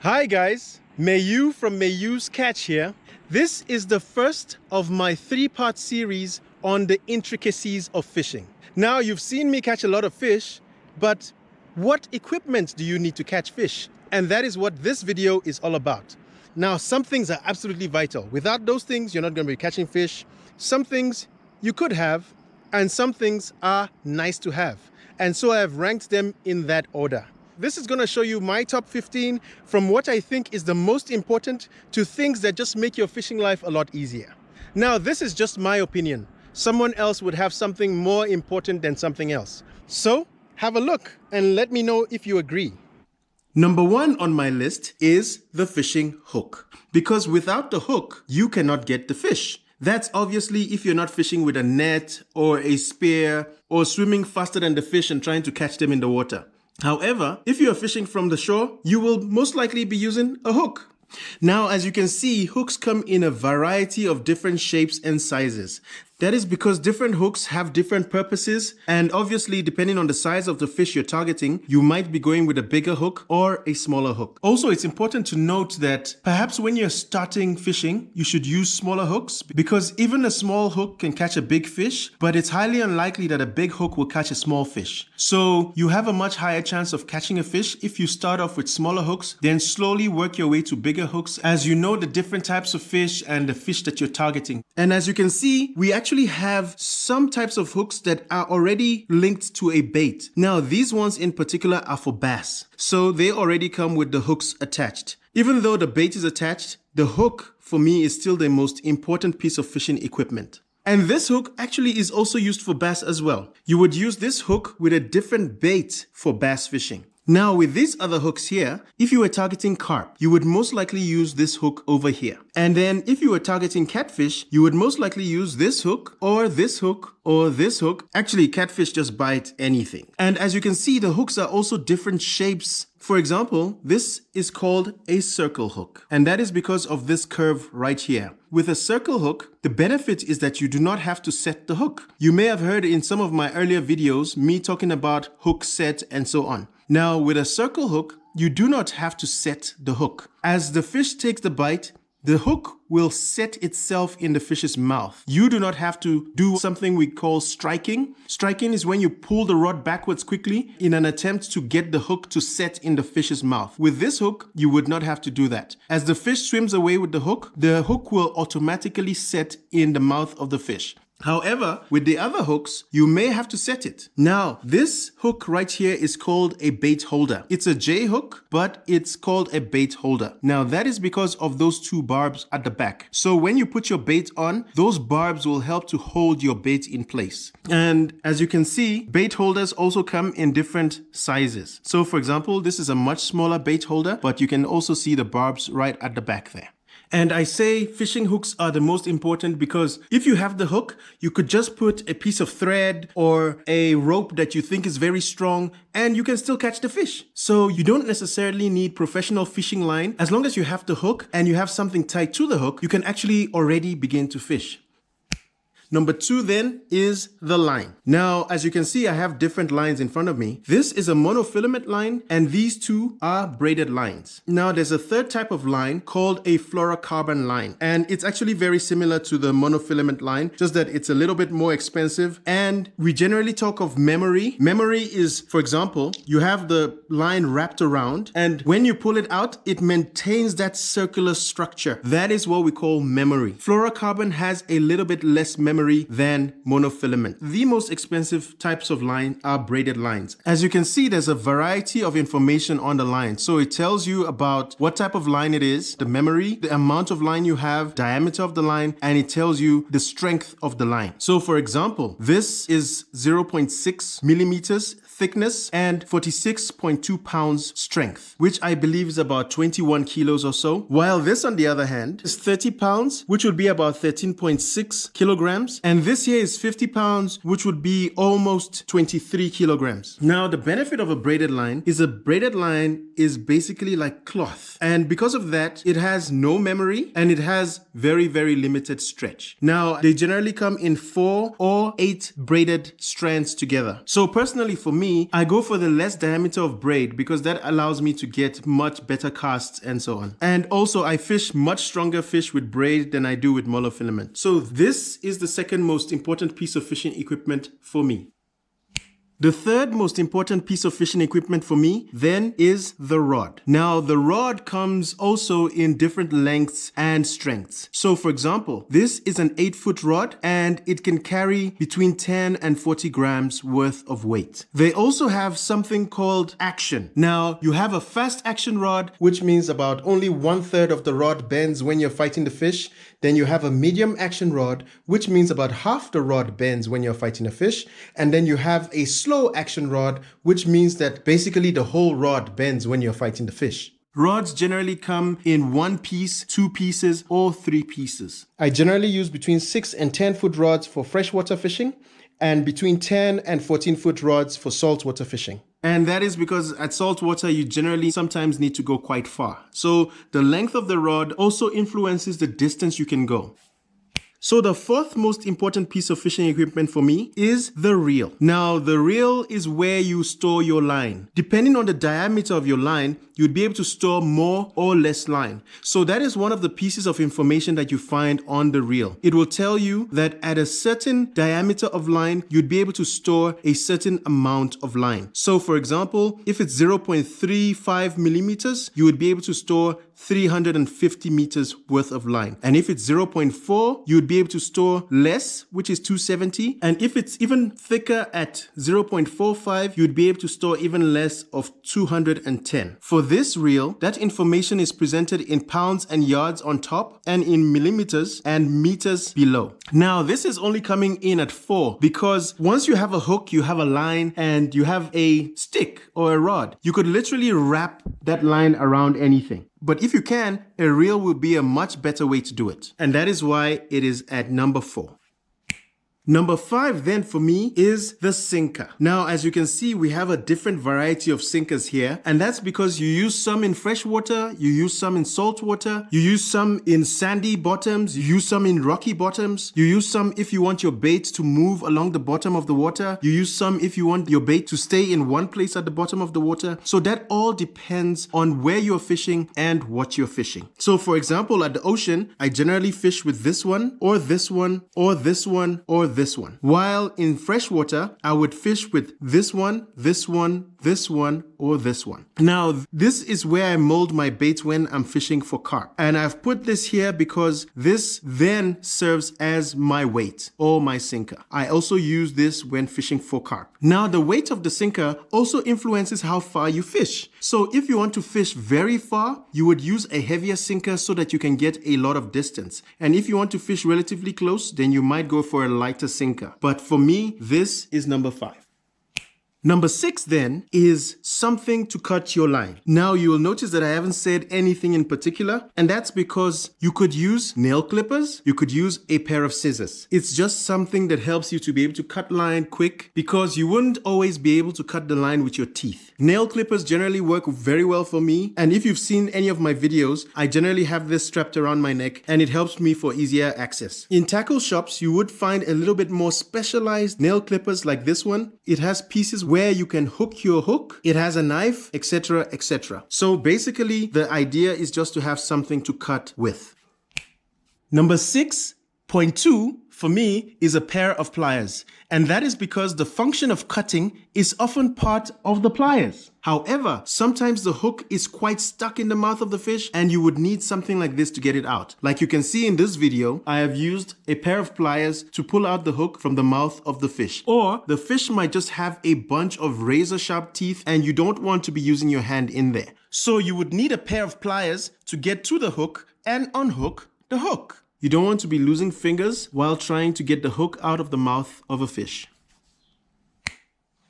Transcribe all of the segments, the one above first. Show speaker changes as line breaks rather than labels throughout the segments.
Hi guys, Mayu from Mayu's Catch here. This is the first of my three-part series on the intricacies of fishing. Now you've seen me catch a lot of fish, but what equipment do you need to catch fish? And that is what this video is all about. Now some things are absolutely vital. Without those things, you're not going to be catching fish. Some things you could have, and some things are nice to have. And so I've ranked them in that order. This is going to show you my top 15 from what I think is the most important to things that just make your fishing life a lot easier. Now, this is just my opinion. Someone else would have something more important than something else. So, have a look and let me know if you agree. Number one on my list is the fishing hook. Because without the hook, you cannot get the fish. That's obviously if you're not fishing with a net or a spear or swimming faster than the fish and trying to catch them in the water. However, if you are fishing from the shore, you will most likely be using a hook. Now, as you can see, hooks come in a variety of different shapes and sizes. That is because different hooks have different purposes, and obviously depending on the size of the fish you're targeting, you might be going with a bigger hook or a smaller hook. Also, it's important to note that perhaps when you're starting fishing, you should use smaller hooks because even a small hook can catch a big fish, but it's highly unlikely that a big hook will catch a small fish. So you have a much higher chance of catching a fish if you start off with smaller hooks, then slowly work your way to bigger hooks as you know the different types of fish and the fish that you're targeting. And as you can see, we actually have some types of hooks that are already linked to a bait. Now, these ones in particular are for bass, so they already come with the hooks attached. Even though the bait is attached, the hook for me is still the most important piece of fishing equipment. And this hook actually is also used for bass as well. You would use this hook with a different bait for bass fishing. Now, with these other hooks here, if you were targeting carp, you would most likely use this hook over here. And then if you were targeting catfish, you would most likely use this hook or this hook or this hook. Actually, catfish just bite anything. And as you can see, the hooks are also different shapes. For example, this is called a circle hook, and that is because of this curve right here. With a circle hook, the benefit is that you do not have to set the hook. You may have heard in some of my earlier videos me talking about hook set and so on. Now, with a circle hook, you do not have to set the hook. As the fish takes the bite, the hook will set itself in the fish's mouth. You do not have to do something we call striking. Striking is when you pull the rod backwards quickly in an attempt to get the hook to set in the fish's mouth. With this hook, you would not have to do that. As the fish swims away with the hook will automatically set in the mouth of the fish. However, with the other hooks, you may have to set it. Now, this hook right here is called a bait holder. It's a J hook, but it's called a bait holder. Now, that is because of those two barbs at the back. So when you put your bait on, those barbs will help to hold your bait in place. And as you can see, bait holders also come in different sizes. So for example, this is a much smaller bait holder, but you can also see the barbs right at the back there. And I say fishing hooks are the most important because if you have the hook, you could just put a piece of thread or a rope that you think is very strong and you can still catch the fish. So you don't necessarily need professional fishing line. As long as you have the hook and you have something tied to the hook, you can actually already begin to fish. Number two then is the line. Now, as you can see, I have different lines in front of me. This is a monofilament line and these two are braided lines. Now, there's a third type of line called a fluorocarbon line. And it's actually very similar to the monofilament line, just that it's a little bit more expensive. And we generally talk of memory. Memory is, for example, you have the line wrapped around and when you pull it out, it maintains that circular structure. That is what we call memory. Fluorocarbon has a little bit less memory than monofilament. The most expensive types of line are braided lines. As you can see, there's a variety of information on the line. So it tells you about what type of line it is, the memory, the amount of line you have, diameter of the line, and it tells you the strength of the line. So for example, this is 0.6 millimeters thickness and 46.2 pounds strength, which I believe is about 21 kilos or so. While this, on the other hand, is 30 pounds, which would be about 13.6 kilograms. And this here is 50 pounds, which would be almost 23 kilograms. Now, the benefit of a braided line is a braided line is basically like cloth. And because of that, it has no memory and it has very, very limited stretch. Now, they generally come in 4 or 8 braided strands together. So personally, for me, me, I go for the less diameter of braid because that allows me to get much better casts and so on. And also I fish much stronger fish with braid than I do with monofilament. So this is the second most important piece of fishing equipment for me. The third most important piece of fishing equipment for me then is the rod. Now the rod comes also in different lengths and strengths. So for example, this is an 8-foot rod and it can carry between 10 and 40 grams worth of weight. They also have something called action. Now you have a fast action rod, which means about only 1/3 of the rod bends when you're fighting the fish. Then you have a medium action rod, which means about half the rod bends when you're fighting a fish. And then you have a slow action rod, which means that basically the whole rod bends when you're fighting the fish. Rods generally come in 1 piece, 2 pieces, or 3 pieces. I generally use between 6 and 10-foot rods for freshwater fishing and between 10 and 14-foot rods for saltwater fishing. And that is because at saltwater, you generally sometimes need to go quite far. So the length of the rod also influences the distance you can go. So the fourth most important piece of fishing equipment for me is the reel. Now, the reel is where you store your line. Depending on the diameter of your line, you'd be able to store more or less line. So that is one of the pieces of information that you find on the reel. It will tell you that at a certain diameter of line, you'd be able to store a certain amount of line. So for example, if it's 0.35 millimeters, you would be able to store 350 meters worth of line. And if it's 0.4, you'd be able to store less, which is 270. And if it's even thicker at 0.45, you'd be able to store even less of 210. For this reel, that information is presented in pounds and yards on top and in millimeters and meters below. Now, this is only coming in at 4 because once you have a hook, you have a line, and you have a stick or a rod, you could literally wrap that line around anything. But if you can, a reel will be a much better way to do it. And that is why it is at number 4. Number 5 then for me is the sinker. Now, as you can see, we have a different variety of sinkers here, and that's because you use some in freshwater, you use some in saltwater, you use some in sandy bottoms, you use some in rocky bottoms, you use some if you want your bait to move along the bottom of the water, you use some if you want your bait to stay in one place at the bottom of the water. So that all depends on where you're fishing and what you're fishing. So for example, at the ocean, I generally fish with this one, or this one, or this one, or this one. While in freshwater, I would fish with this one, this one, this one, or this one. Now, this is where I mold my bait when I'm fishing for carp. And I've put this here because this then serves as my weight or my sinker. I also use this when fishing for carp. Now, the weight of the sinker also influences how far you fish. So if you want to fish very far, you would use a heavier sinker so that you can get a lot of distance. And if you want to fish relatively close, then you might go for a lighter sinker. But for me, this is number 5. Number 6 then is something to cut your line. Now you will notice that I haven't said anything in particular, and that's because you could use nail clippers, you could use a pair of scissors. It's just something that helps you to be able to cut line quick because you wouldn't always be able to cut the line with your teeth. Nail clippers generally work very well for me, and if you've seen any of my videos, I generally have this strapped around my neck and it helps me for easier access. In tackle shops, you would find a little bit more specialized nail clippers like this one. It has pieces where you can hook your hook, it has a knife, etc., etc. So basically, the idea is just to have something to cut with. Number 6.2 for me is a pair of pliers, and that is because the function of cutting is often part of the pliers. However, sometimes the hook is quite stuck in the mouth of the fish and you would need something like this to get it out. Like you can see in this video, I have used a pair of pliers to pull out the hook from the mouth of the fish. Or the fish might just have a bunch of razor sharp teeth and you don't want to be using your hand in there. So you would need a pair of pliers to get to the hook and unhook the hook. You don't want to be losing fingers while trying to get the hook out of the mouth of a fish.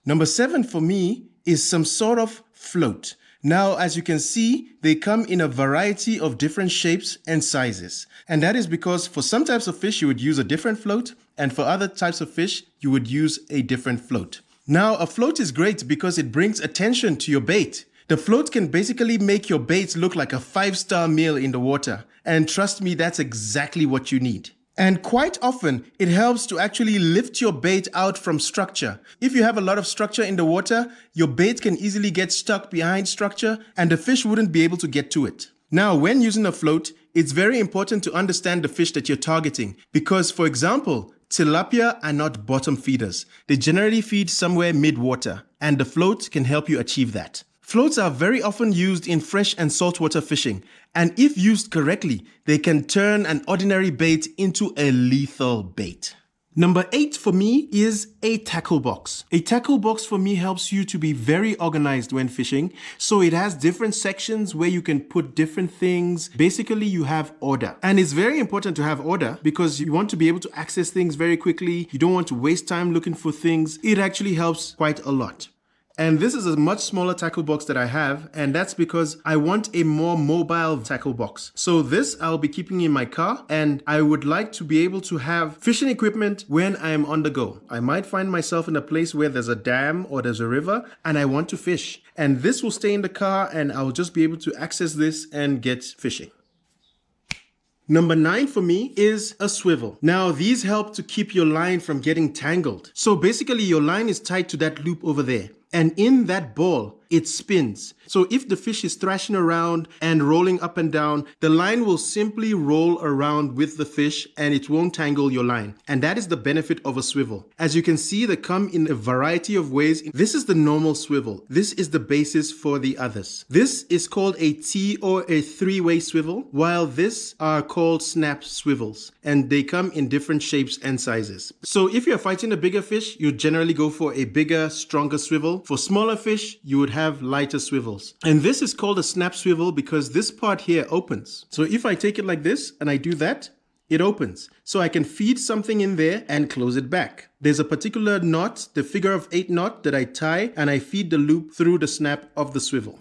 Number 7 for me is some sort of float. Now, as you can see, they come in a variety of different shapes and sizes. And that is because for some types of fish, you would use a different float, and for other types of fish, you would use a different float. Now, a float is great because it brings attention to your bait. The float can basically make your bait look like a 5-star meal in the water. And trust me, that's exactly what you need. And quite often, it helps to actually lift your bait out from structure. If you have a lot of structure in the water, your bait can easily get stuck behind structure and the fish wouldn't be able to get to it. Now, when using a float, it's very important to understand the fish that you're targeting because, for example, tilapia are not bottom feeders. They generally feed somewhere mid-water, and the float can help you achieve that. Floats are very often used in fresh and saltwater fishing, and if used correctly, they can turn an ordinary bait into a lethal bait. Number 8 for me is a tackle box. A tackle box for me helps you to be very organized when fishing. So it has different sections where you can put different things. Basically, you have order. And it's very important to have order because you want to be able to access things very quickly. You don't want to waste time looking for things. It actually helps quite a lot. And this is a much smaller tackle box that I have, and that's because I want a more mobile tackle box. So this I'll be keeping in my car, and I would like to be able to have fishing equipment when I'm on the go. I might find myself in a place where there's a dam or there's a river, and I want to fish. And this will stay in the car, and I'll just be able to access this and get fishing. Number 9 for me is a swivel. Now, these help to keep your line from getting tangled. So basically, your line is tied to that loop over there. And in that ball, it spins. So if the fish is thrashing around and rolling up and down, the line will simply roll around with the fish and it won't tangle your line. And that is the benefit of a swivel. As you can see, they come in a variety of ways. This is the normal swivel. This is the basis for the others. This is called a T or a 3-way swivel, while this are called snap swivels. And they come in different shapes and sizes. So if you're fighting a bigger fish, you generally go for a bigger, stronger swivel. For smaller fish, you would have lighter swivels. And this is called a snap swivel because this part here opens. So if I take it like this and I do that, it opens. So I can feed something in there and close it back. There's a particular knot, the figure of 8 knot that I tie and I feed the loop through the snap of the swivel.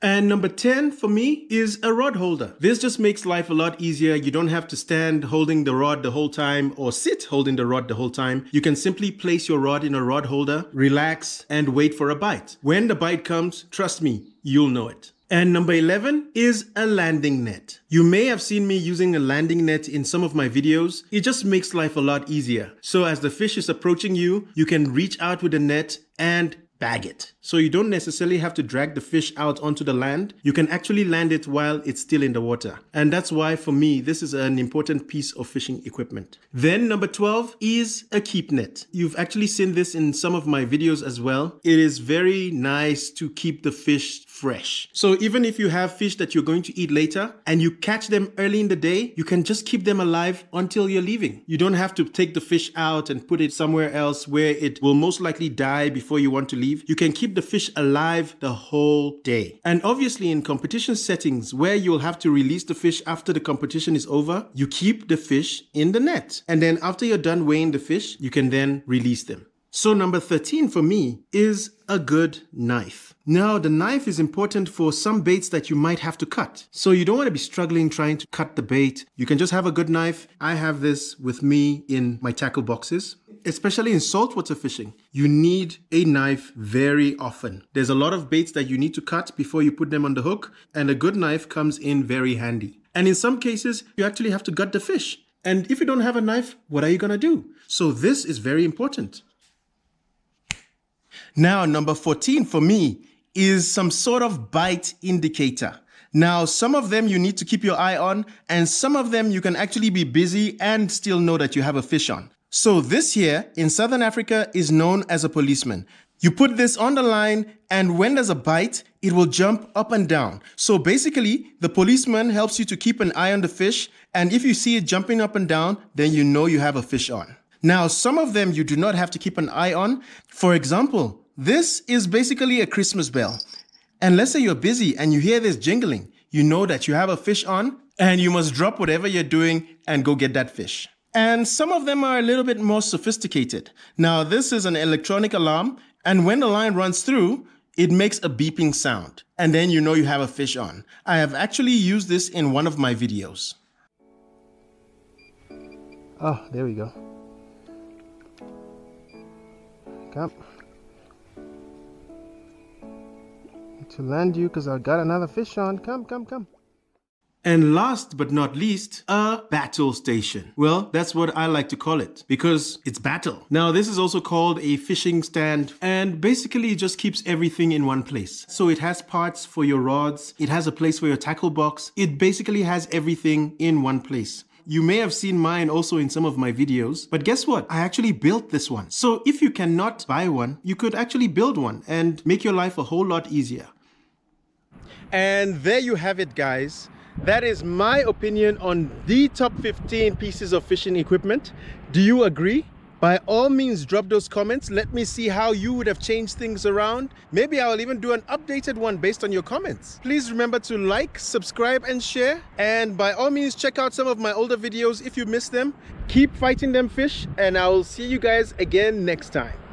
And number 10 for me is a rod holder. This just makes life a lot easier. You don't have to stand holding the rod the whole time or sit holding the rod the whole time. You can simply place your rod in a rod holder, relax, and wait for a bite. When the bite comes, trust me, you'll know it. And number 11 is a landing net. You may have seen me using a landing net in some of my videos. It just makes life a lot easier. So as the fish is approaching you, you can reach out with the net and bag it. So you don't necessarily have to drag the fish out onto the land. You can actually land it while it's still in the water. And that's why for me, this is an important piece of fishing equipment. Then number 12 is a keep net. You've actually seen this in some of my videos as well. It is very nice to keep the fish fresh. So even if you have fish that you're going to eat later and you catch them early in the day, you can just keep them alive until you're leaving. You don't have to take the fish out and put it somewhere else where it will most likely die before you want to leave. You can keep the fish alive the whole day. And obviously in competition settings where you'll have to release the fish after the competition is over, you keep the fish in the net. And then after you're done weighing the fish, you can then release them. So number 13 for me is a good knife. Now, the knife is important for some baits that you might have to cut. So you don't want to be struggling trying to cut the bait. You can just have a good knife. I have this with me in my tackle boxes. Especially in saltwater fishing, you need a knife very often. There's a lot of baits that you need to cut before you put them on the hook, and a good knife comes in very handy. And in some cases, you actually have to gut the fish. And if you don't have a knife, what are you going to do? So this is very important. Now, number 14 for me is some sort of bite indicator. Now, some of them you need to keep your eye on, and some of them you can actually be busy and still know that you have a fish on. So this here in Southern Africa is known as a policeman. You put this on the line, and when there's a bite, it will jump up and down. So basically, the policeman helps you to keep an eye on the fish, and if you see it jumping up and down, then you know you have a fish on. Now, some of them you do not have to keep an eye on. For example, this is basically a Christmas bell. And let's say you're busy and you hear this jingling, you know that you have a fish on, and you must drop whatever you're doing and go get that fish. And some of them are a little bit more sophisticated. Now, this is an electronic alarm, and when the line runs through, it makes a beeping sound, and then you know you have a fish on. I have actually used this in one of my videos. Oh, there we go. Come. To land you because I got another fish on. Come. And last but not least, a battle station. Well, that's what I like to call it because it's battle. Now, this is also called a fishing stand and basically it just keeps everything in one place. So it has parts for your rods, it has a place for your tackle box, it basically has everything in one place. You may have seen mine also in some of my videos, but guess what? I actually built this one. So if you cannot buy one, you could actually build one and make your life a whole lot easier. And there you have it, guys. That is my opinion on the top 15 pieces of fishing equipment. Do you agree? By all means, drop those comments. Let me see how you would have changed things around. Maybe I'll even do an updated one based on your comments. Please remember to like, subscribe, and share. And by all means, check out some of my older videos if you missed them. Keep fighting them fish, and I will see you guys again next time.